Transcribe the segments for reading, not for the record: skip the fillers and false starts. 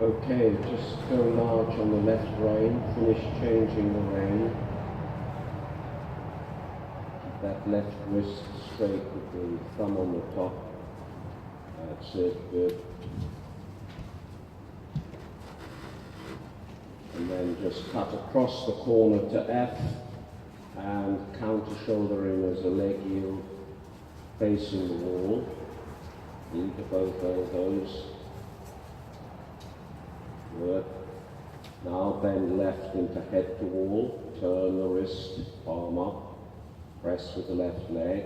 Okay, just go large on the left rein, finish changing the rein. Keep that left wrist straight with the thumb on the top. That's it, good. And then just cut across the corner to F and counter shoulder in as a leg yield facing the wall. Into both elbows. Good. Now bend left into head to wall, turn the wrist, palm up, press with the left leg,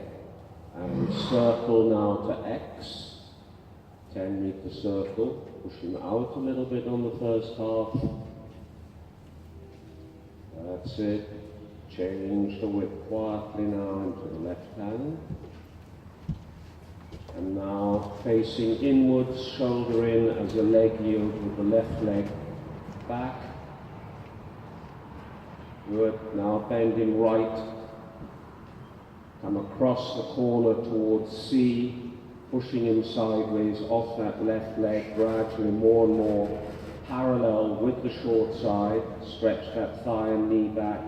and circle now to X, 10-meter circle, push him out a little bit on the first half. That's it. Change the whip quietly now into the left hand. And now facing inwards, shoulder in as a leg yield with the left leg back. Good. Now bend him right. Come across the corner towards C, pushing him sideways off that left leg, gradually more and more parallel with the short side. Stretch that thigh and knee back.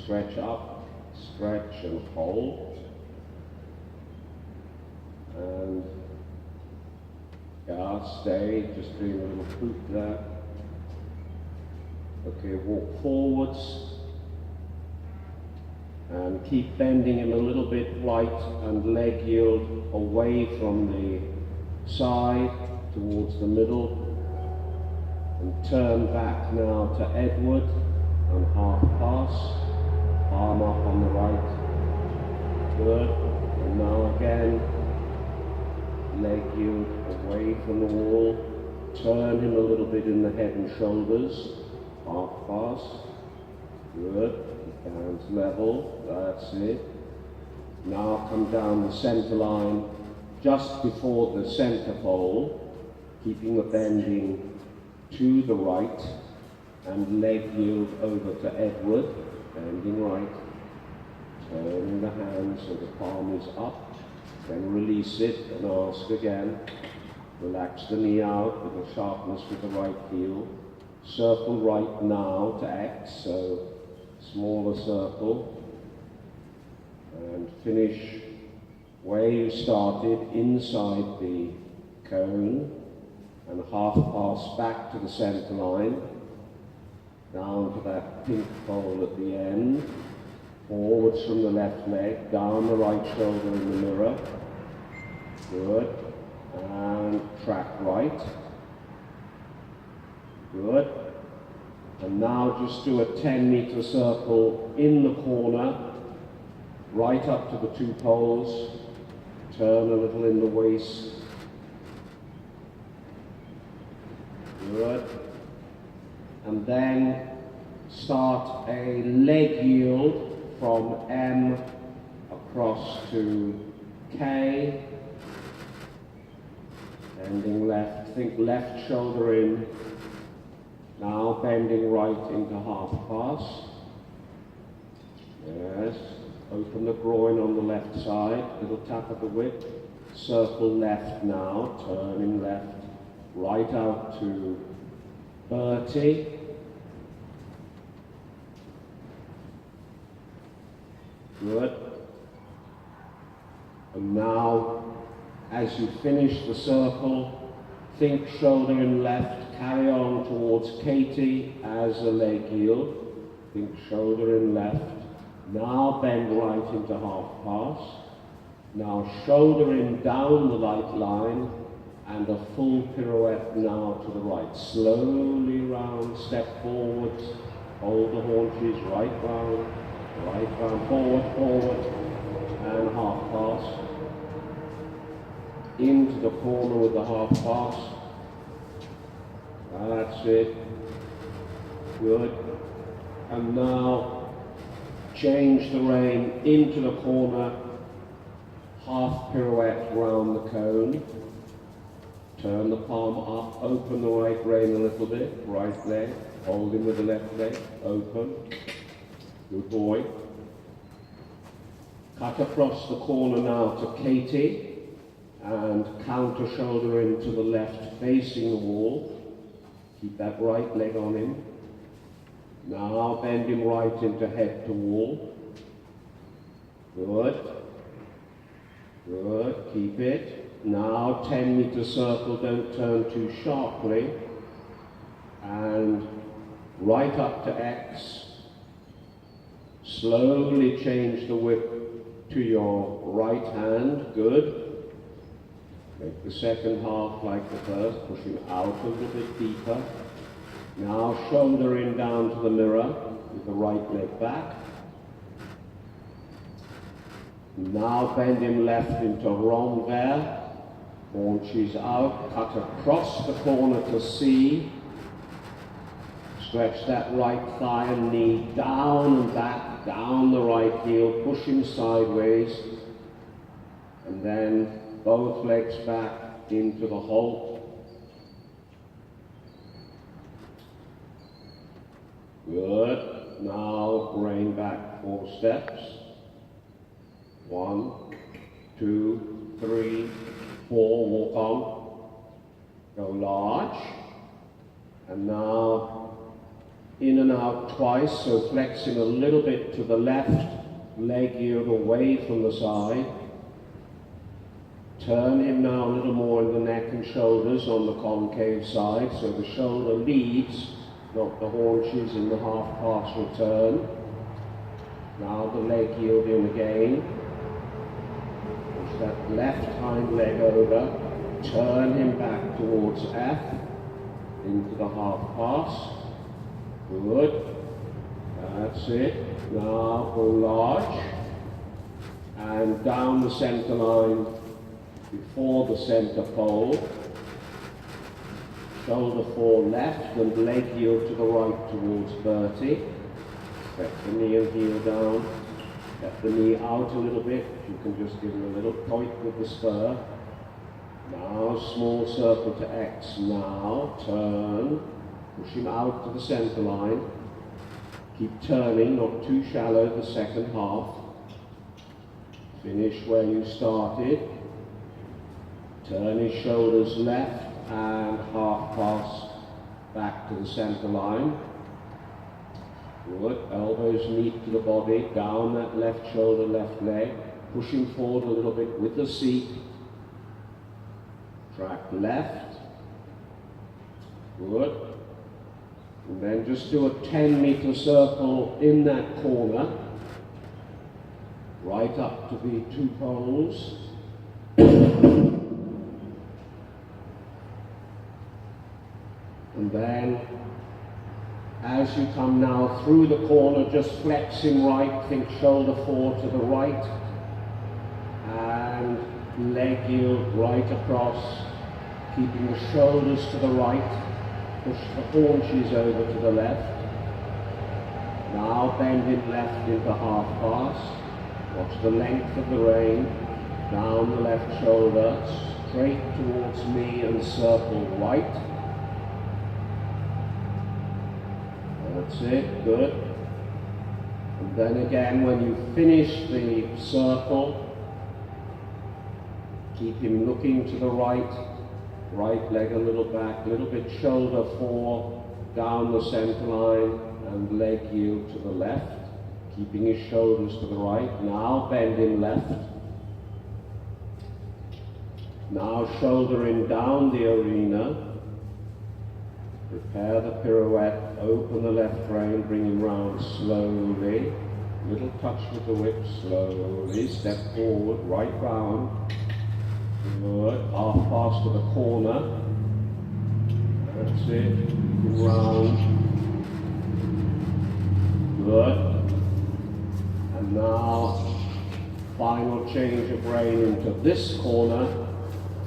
Stretch up, stretch and hold. And stay, just doing a little poop there. Okay, walk forwards and keep bending him a little bit right and leg yield away from the side towards the middle. And turn back now to Edward and half pass, arm up on the right. Good. And now again. Leg yield away from the wall, turn him a little bit in the head and shoulders, half pass, good, keep hands level, that's it. Now come down the center line, just before the center pole, keeping the bending to the right, and leg yield over to Edward, bending right, turning the hand so the palm is up. Then release it and ask again. Relax the knee out with the sharpness with the right heel. Circle right now to X, so smaller circle. And finish where you started, inside the cone. And half pass back to the center line. Down to that pink pole at the end. Forwards from the left leg, down the right shoulder in the mirror. Good. And track right. Good. And now just do a 10-meter circle in the corner, right up to the two poles. Turn a little in the waist. Good. And then start a leg yield from M across to K, bending left, think left shoulder in, now bending right into half pass, yes, open the groin on the left side, little tap of the whip, circle left now, turning left, right out to Bertie. Good. And now, as you finish the circle, think shoulder in left, carry on towards Katie as a leg yield. Think shoulder in left. Now bend right into half pass. Now shoulder in down the right line and a full pirouette now to the right. Slowly round, step forwards, hold the haunches, right round, forward, and half pass. Into the corner with the half pass. That's it. Good. And now change the rein into the corner, half pirouette round the cone. Turn the palm up, open the right rein a little bit, right leg, hold him with the left leg, open. Good boy. Cut across the corner now to Katie and counter shoulder into the left facing the wall. Keep that right leg on him. Now bend him right into head to wall. Good. Good, keep it. Now 10-meter circle, don't turn too sharply. And right up to X. Slowly change the whip to your right hand, good. Make the second half like the first, pushing out a little bit deeper. Now shoulder in down to the mirror with the right leg back. Now bend him left into renvers, haunches out, cut across the corner to C. Stretch that right thigh and knee down and back, down the right heel, push him sideways, and then both legs back into the halt. Good. Now rein back 4 steps. 1, 2, 3, 4, walk on. Go large. And now in and out twice, so flexing a little bit to the left, leg yield away from the side. Turn him now a little more in the neck and shoulders on the concave side, so the shoulder leads, not the haunches in the half-pass return. Now the leg yield in again. Push that left hind leg over, turn him back towards F, into the half-pass. Good. That's it. Now go large, and down the center line before the center pole. Shoulder fall left and leg yield to the right towards Bertie. Step the knee and heel down. Step the knee out a little bit. You can just give him a little point with the spur. Now small circle to X. Now turn. Push him out to the center line. Keep turning, not too shallow the second half. Finish where you started. Turn his shoulders left and half pass back to the center line. Good. Elbows meet to the body, down that left shoulder, left leg. Pushing forward a little bit with the seat. Track left. Good. And then just do a 10-meter circle in that corner. Right up to the 2 poles. And then, as you come now through the corner, just flexing right, think shoulder forward to the right, and leg yield right across, keeping the shoulders to the right, push the haunches over to the left. Now bending left into half pass, watch the length of the rein, down the left shoulder, straight towards me and circle right. That's it, good. And then again, when you finish the circle, keep him looking to the right, right leg a little back, a little bit shoulder forward, down the center line, and leg yield to the left, keeping his shoulders to the right. Now bend him left. Now shoulder in down the arena. Prepare the pirouette, open the left rein, bring him round slowly. Little touch with the whip, slowly. Step forward, right round. Good. Half pass to the corner. That's it. Round. Good. And now, final change of rein into this corner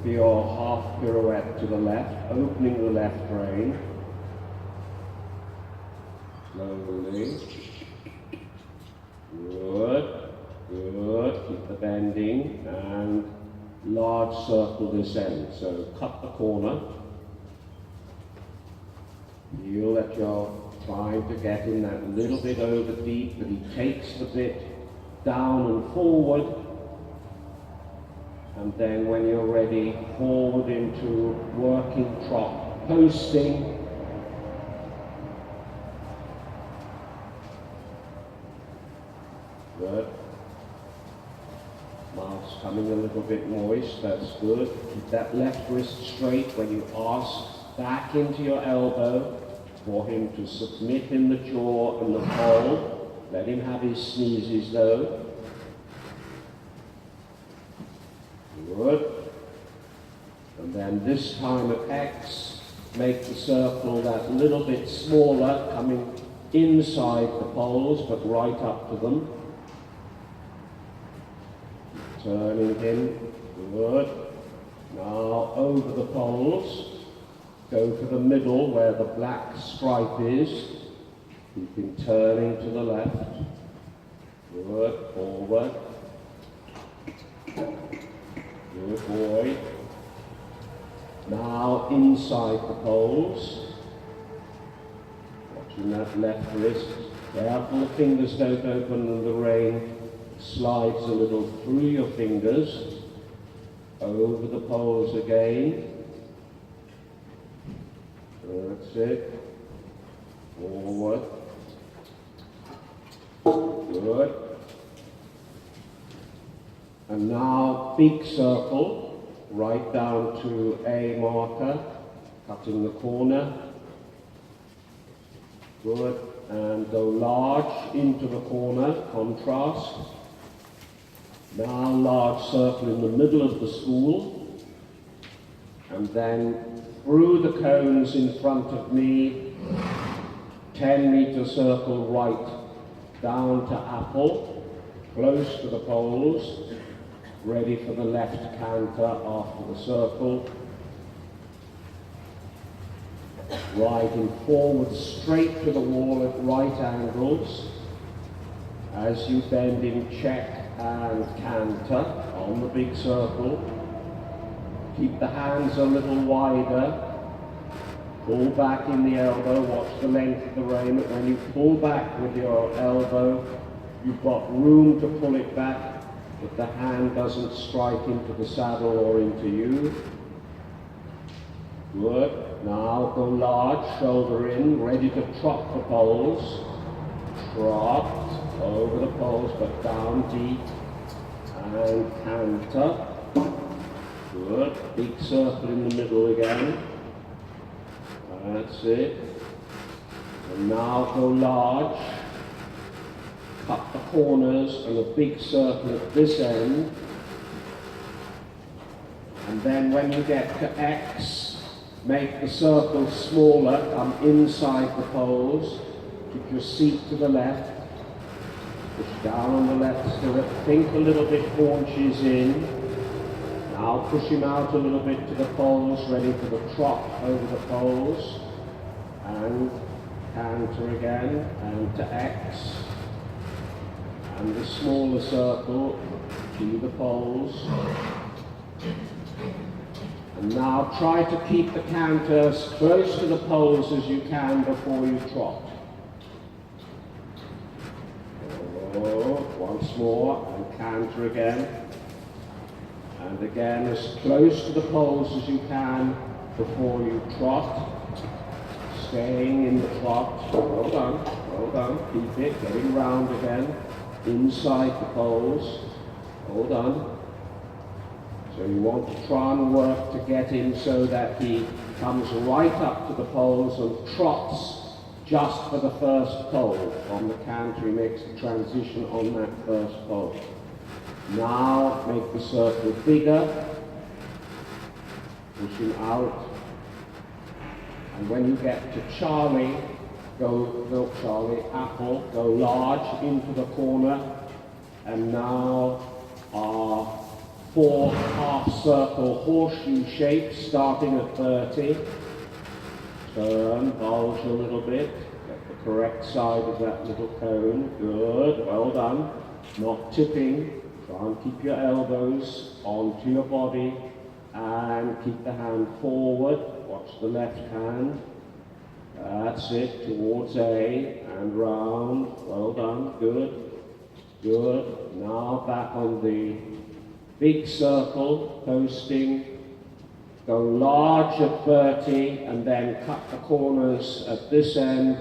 for your half pirouette to the left, opening the left rein. Slowly. Good. Good. Keep the bending and large circle this end. So cut the corner. Feel that you're trying to get in that little bit over deep, but he takes the bit down and forward. And then when you're ready, forward into working trot, posting, Good. Mouth's coming a little bit moist, that's good. Keep that left wrist straight when you ask back into your elbow for him to submit in the jaw and the pole. Let him have his sneezes though. Good. And then this time at X, make the circle that little bit smaller, coming inside the poles, but right up to them. Turning him. Good. Now over the poles. Go for the middle where the black stripe is. Keep him turning to the left. Good. Forward. Good boy. Now inside the poles. Watching that left wrist. Careful the fingers don't open and the rain slides a little through your fingers. Over the poles again. That's it. Forward. Good. And now big circle, right down to A marker, cutting the corner. Good. And go large into the corner, contrast. Now large circle in the middle of the school. And then through the cones in front of me, 10-meter circle right down to Apple, close to the poles, ready for the left canter after the circle. Riding forward straight to the wall at right angles. As you bend in check and canter on the big circle. Keep the hands a little wider. Pull back in the elbow, watch the length of the rein. When you pull back with your elbow, you've got room to pull it back, but the hand doesn't strike into the saddle or into you. Good. Now go large, shoulder in, ready to trot the poles. Trot over the poles, but down deep. And canter. Good. Big circle in the middle again. That's it. And now go large. Cut the corners and a big circle at this end. And then when you get to X, make the circle smaller, come inside the poles. Keep your seat to the left. Push down on the left stirrup. Think a little bit haunches in. Now push him out a little bit to the poles, ready for the trot over the poles. And canter again, and to X. And the smaller circle to the poles. And now try to keep the canter as close to the poles as you can before you trot. Once more, and canter again. And again, as close to the poles as you can before you trot. Staying in the trot. Well done, well done. Keep it, getting round again. Inside the poles. Well done. So you want to try and work to get him so that he comes right up to the poles and trots just for the first pole. On the canter, he makes the transition on that first pole. Now make the circle bigger. Push him out. And when you get to Charlie, go Charlie, Apple, go large into the corner. And now our 4 half-circle horseshoe shapes starting at 30. Turn, bulge a little bit, get the correct side of that little cone. Good, well done. Not tipping. Try and keep your elbows onto your body and keep the hand forward. Watch the left hand. That's it, towards A and round. Well done, good, good. Now back on the big circle, coasting. Go large at 30 and then cut the corners at this end.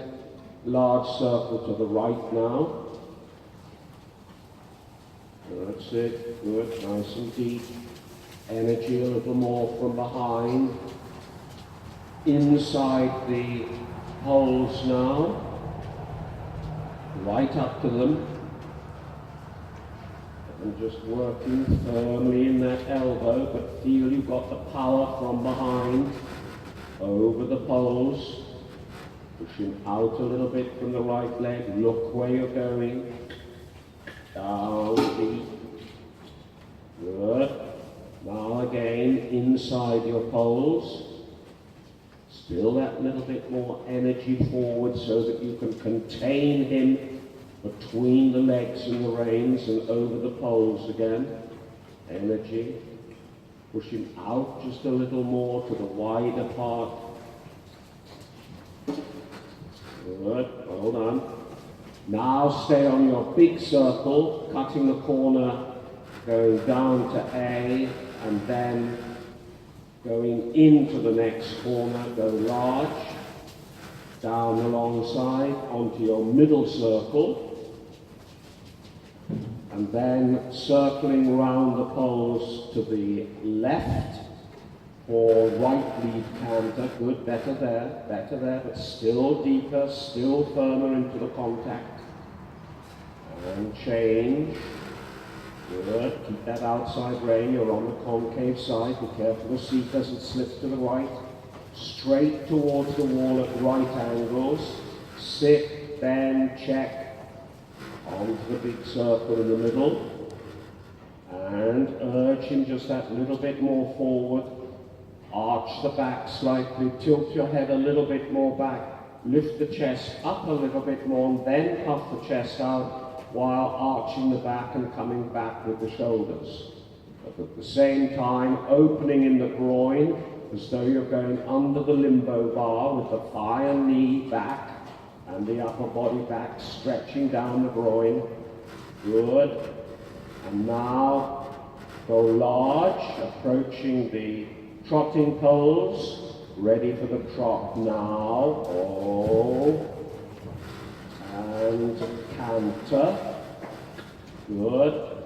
Large circle to the right now. That's it. Good. Nice and deep. Energy a little more from behind. Inside the poles now. Right up to them. And just working firmly in that elbow, but feel you've got the power from behind over the poles. Pushing out a little bit from the right leg. Look where you're going. Down deep. Good. Now again, inside your poles. Still that little bit more energy forward so that you can contain him between the legs and the reins and over the poles again. Energy. Push him out just a little more to the wider part. Good. Hold on. Now stay on your big circle, cutting the corner, going down to A, and then going into the next corner, go large, down the long side, onto your middle circle, and then circling round the poles to the left for right lead canter. Good, better there, but still deeper, still firmer into the contact. And change. Good, keep that outside rein, you're on the concave side, be careful the seat doesn't slip to the right. Straight towards the wall at right angles. Sit, bend, check. Onto the big circle in the middle. And urge him just that little bit more forward. Arch the back slightly, tilt your head a little bit more back. Lift the chest up a little bit more and then puff the chest out while arching the back and coming back with the shoulders. But at the same time, opening in the groin as though you're going under the limbo bar with the thigh and knee back and the upper body back, stretching down the groin. Good. And now go large, approaching the trotting poles. Ready for the trot now. Oh. And canter. Good.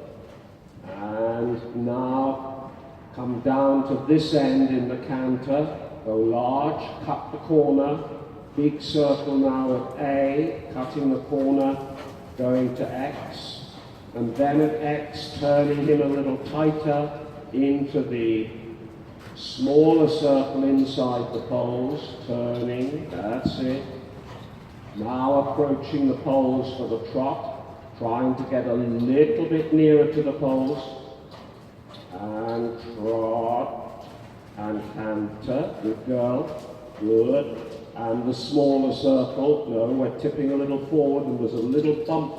And now come down to this end in the canter. Go large, cut the corner. Big circle now at A, cutting the corner, going to X. And then at X, turning him a little tighter into the smaller circle inside the poles, turning, that's it. Now approaching the poles for the trot, trying to get a little bit nearer to the poles. And trot, and canter, good girl, good. And the smaller circle, no, we're tipping a little forward and there's a little bump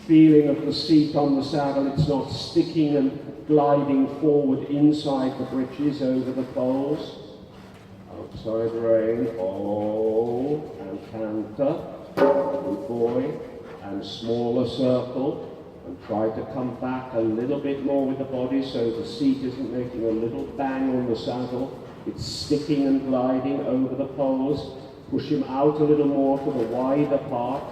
feeling of the seat on the saddle. It's not sticking and gliding forward inside the britches over the poles. Outside rein, oh, and canter, good boy, and smaller circle, and try to come back a little bit more with the body so the seat isn't making a little bang on the saddle. It's sticking and gliding over the poles. Push him out a little more to the wider part.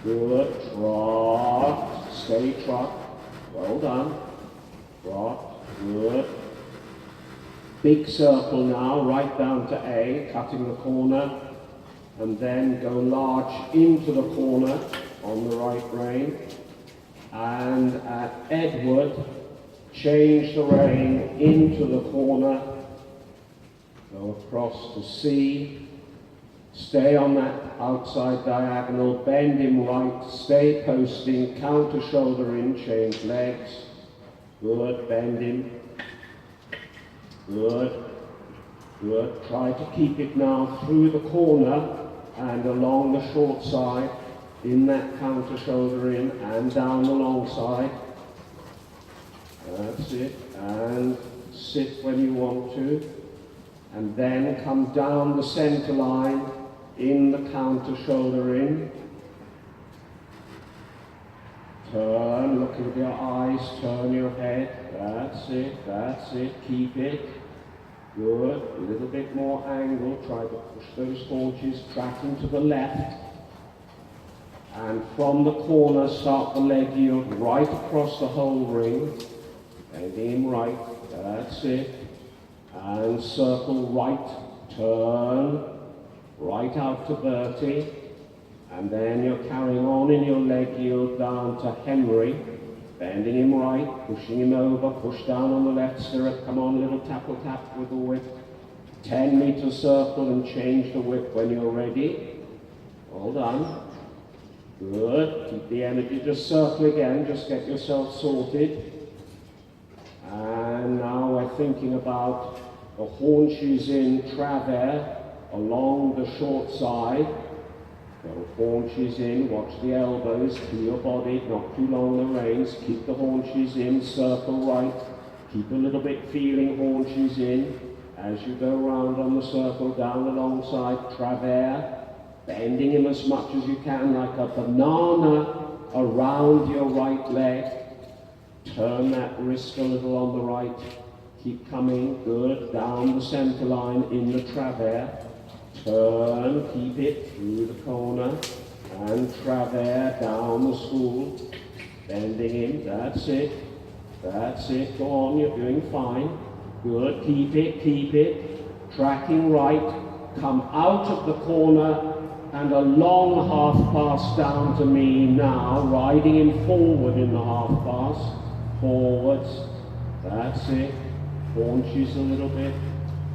Good. Trot. Stay trot. Well done. Trot. Good. Big circle now, right down to A, cutting the corner. And then go large into the corner on the right rein. And at Edward, change the rein into the corner. Go across to C, stay on that outside diagonal, bend him right, stay posting, counter shoulder in, change legs. Good, bend him. Good, good. Try to keep it now through the corner and along the short side, in that counter shoulder in and down the long side. That's it, and sit when you want to. And then come down the center line in the counter shoulder in. Turn, look with your eyes, turn your head. That's it, keep it. Good, a little bit more angle, try to push those haunches tracking to the left. And from the corner, start the leg yield right across the whole ring. Bending him right, that's it. And circle right, turn, right out to Bertie. And then you're carrying on in your leg yield down to Henry. Bending him right, pushing him over, push down on the left stirrup, come on, little tackle tap with the whip. 10-meter circle and change the whip when you're ready. Well done. Good. Keep the energy. Just circle again. Just get yourself sorted. And now we're thinking about the haunches in travers along the short side. So haunches in. Watch the elbows. To your body. Not too long the reins. Keep the haunches in. Circle right. Keep a little bit feeling haunches in. As you go round on the circle, down alongside travers. Bending him as much as you can, like a banana around your right leg. Turn that wrist a little on the right. Keep coming, good. Down the center line in the travers. Turn, keep it through the corner. And travers down the spool. Bending him, that's it. That's it, go on, you're doing fine. Good, keep it, keep it. Tracking right. Come out of the corner. And a long half pass down to me now, riding him forward in the half pass. Forwards. That's it. Haunches a little bit.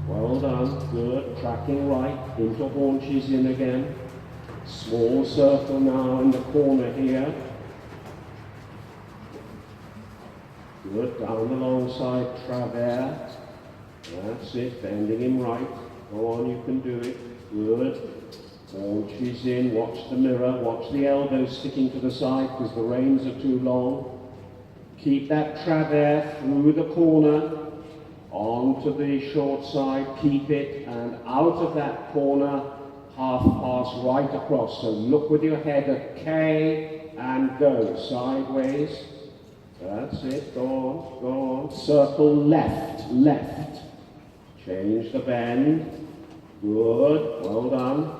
Well done. Good. Tracking right. Into haunches in again. Small circle now in the corner here. Good. Down the long side. Travers. That's it. Bending him right. Go on. You can do it. Good. Haunches in, watch the mirror, watch the elbows sticking to the side because the reins are too long. Keep that travers through the corner, onto the short side, keep it, and out of that corner, half pass right across. So look with your head at K and go, sideways. That's it, go on, go on. Circle left, left. Change the bend. Good, well done.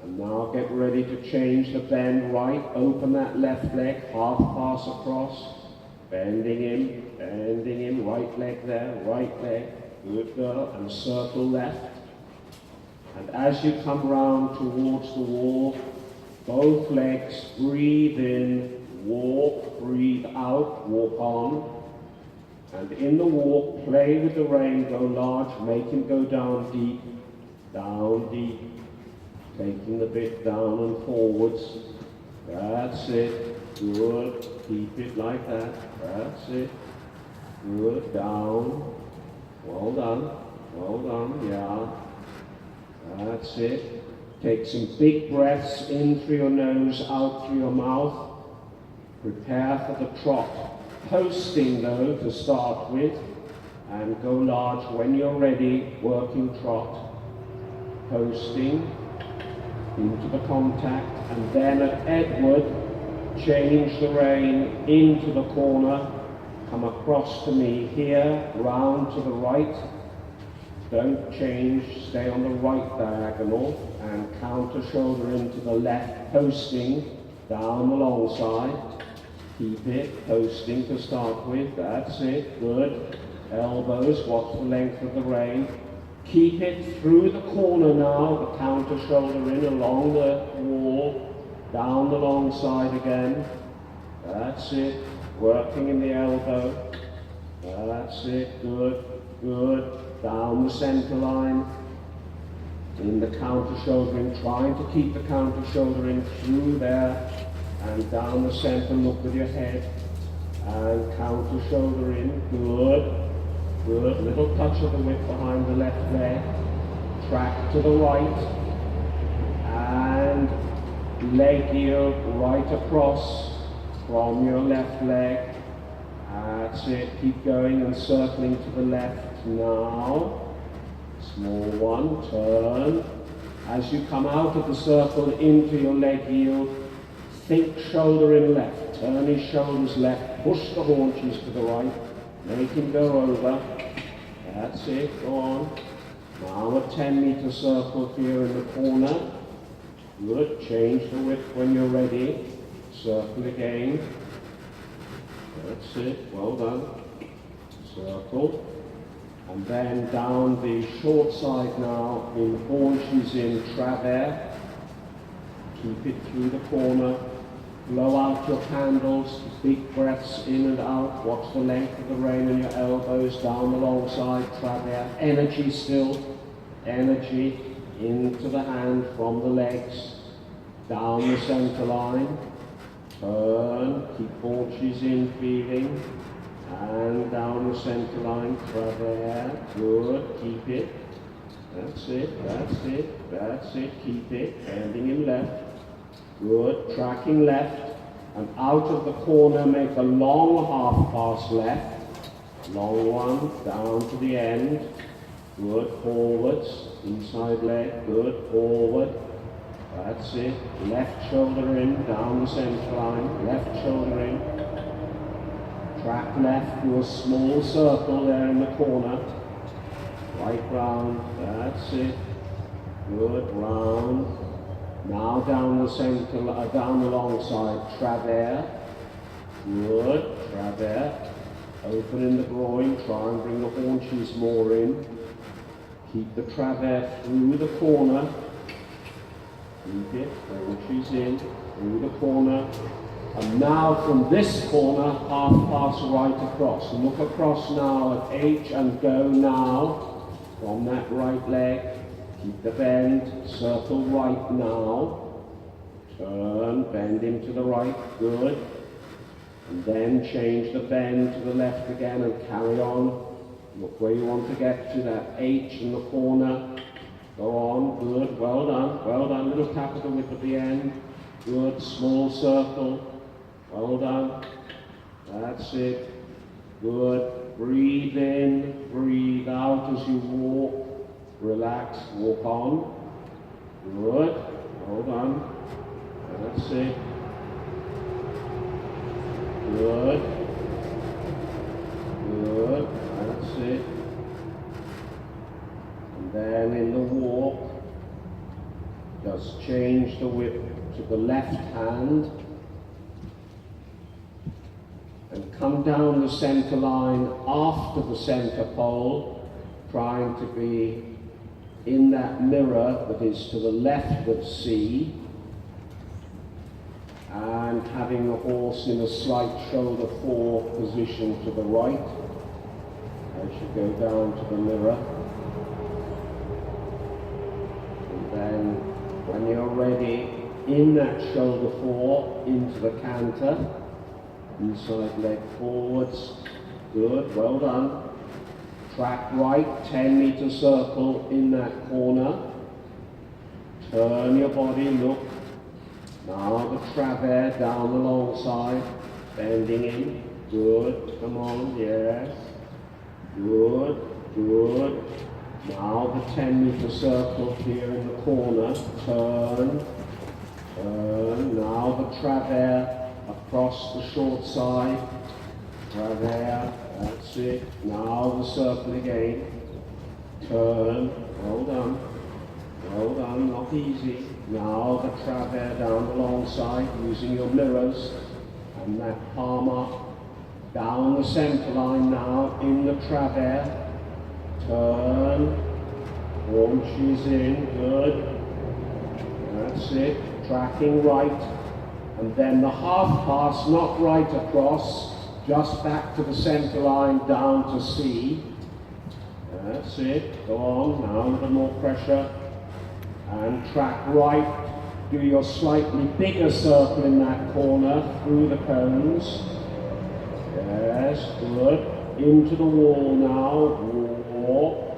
And now get ready to change the bend right. Open that left leg, half pass across. Bending him, right leg there, right leg. Good girl, and circle left. And as you come round towards the wall, both legs, breathe in, walk, breathe out, walk on. And in the walk, play with the rein, go large, make him go down deep, taking the bit down and forwards. That's it, good, keep it like that, that's it, good, down, well done, yeah, that's it. Take some big breaths in through your nose, out through your mouth. Prepare for the trot. Posting though to start with, and go large when you're ready, working trot. Posting into the contact, and then at Edward, change the rein into the corner, come across to me here, round to the right. Don't change, stay on the right diagonal, and counter shoulder into the left, posting down the long side. Keep it, posting to start with, that's it, good. Elbows, watch the length of the rein. Keep it through the corner now, the counter shoulder in along the wall, down the long side again. That's it, working in the elbow. That's it, good, good. Down the center line, in the counter shoulder in, trying to keep the counter shoulder in through there, and down the center, look with your head, and counter shoulder in, good. Good, little touch of the whip behind the left leg, track to the right, and leg yield right across from your left leg. That's it, keep going and circling to the left now. Small one, turn. As you come out of the circle into your leg yield, think shoulder in left, turn his shoulders left, push the haunches to the right, make him go over. That's it, go on. Now a 10-meter circle here in the corner. Good, change the width when you're ready. Circle again. That's it, well done. Circle. And then down the short side now in haunches in travers. Keep it through the corner. Blow out your candles, big breaths in and out. Watch the length of the rein in your elbows, down the long side, travers. Energy still, energy into the hand from the legs, down the center line. Turn, keep haunches in, feeling, and down the center line, travers. Good, keep it. That's it, that's it, that's it, keep it. Bending in left. Good, tracking left, and out of the corner make a long half pass left, long one, down to the end, good, forwards, inside leg, good, forward, that's it, left shoulder in, down the center line, left shoulder in, track left, do a small circle there in the corner, right round, that's it, good, round. Now down the center, down the long side, travers. Good, travers. Open in the groin, try and bring the haunches more in. Keep the travers through the corner. Keep it, haunches in, through the corner. And now from this corner, half pass right across. Look across now at H and go now from that right leg. Keep the bend, circle right now, turn, bend him to the right, good, and then change the bend to the left again and carry on. Look where you want to get to, that H in the corner, go on, good, well done, little tap of the whip at the end, good, small circle, well done, that's it, good, breathe in, breathe out as you walk. Relax, walk on. Good. Hold on. That's it. Good. Good. That's it. And then in the walk, just change the whip to the left hand and come down the center line after the center pole, trying to be in that mirror that is to the left of C, and having the horse in a slight shoulder fore position to the right as you go down to the mirror. And then when you're ready, in that shoulder fore into the canter, inside leg forwards, good, well done. Track right, 10-meter circle in that corner. Turn your body, look. Now the travers down the long side, bending in. Good, come on, yes. Good, good. Now the 10-meter circle here in the corner. Turn, turn. Now the travers across the short side. Travers. That's it. Now the circle again. Turn. Well done, not easy. Now the travers down the long side using your mirrors. And that palm up. Down the center line now in the travers. Turn. Haunches in. Good. That's it. Tracking right. And then the half pass, not right across. Just back to the center line, down to C. That's it. Go on, now a little more pressure. And track right. Do your slightly bigger circle in that corner, through the cones. Yes, good. Into the wall now. Walk.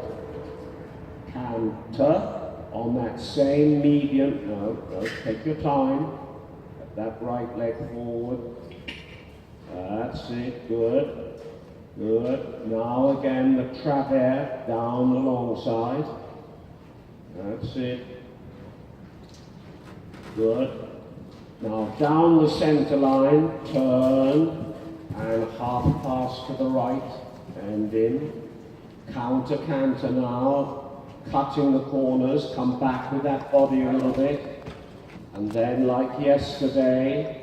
Canter. On that same median. No, take your time. Get that right leg forward. That's it, good, good. Now again the travers down the long side. That's it. Good. Now down the center line, turn, and half pass to the right, and in. Counter canter now, cutting the corners, come back with that body a little bit, and then like yesterday,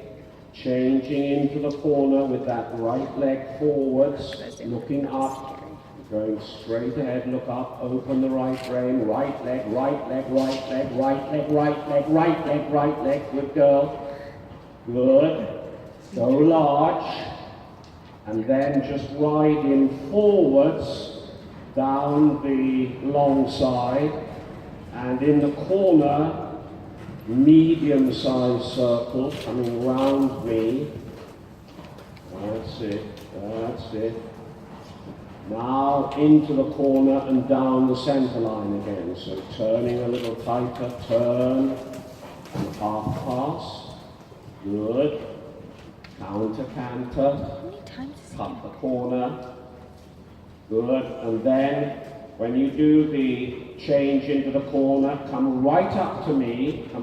Changing into the corner with that right leg forwards, looking up, going straight ahead, look up, open the right rein, right leg, right leg, right leg, right leg, right leg, right leg, right leg, good girl, good, go large, and then just riding forwards down the long side, and in the corner, medium-sized circle coming round me. That's it, that's it. Now into the corner and down the center line again. So turning a little tighter, turn, and half pass. Good. Counter, canter. Cut the corner. Good. And then when you do the change into the corner, come right up to me, give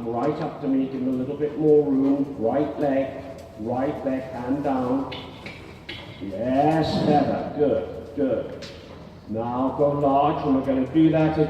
me a little bit more room, right leg, hand down. Yes, better, good, good. Now go large, and we're going to do that again.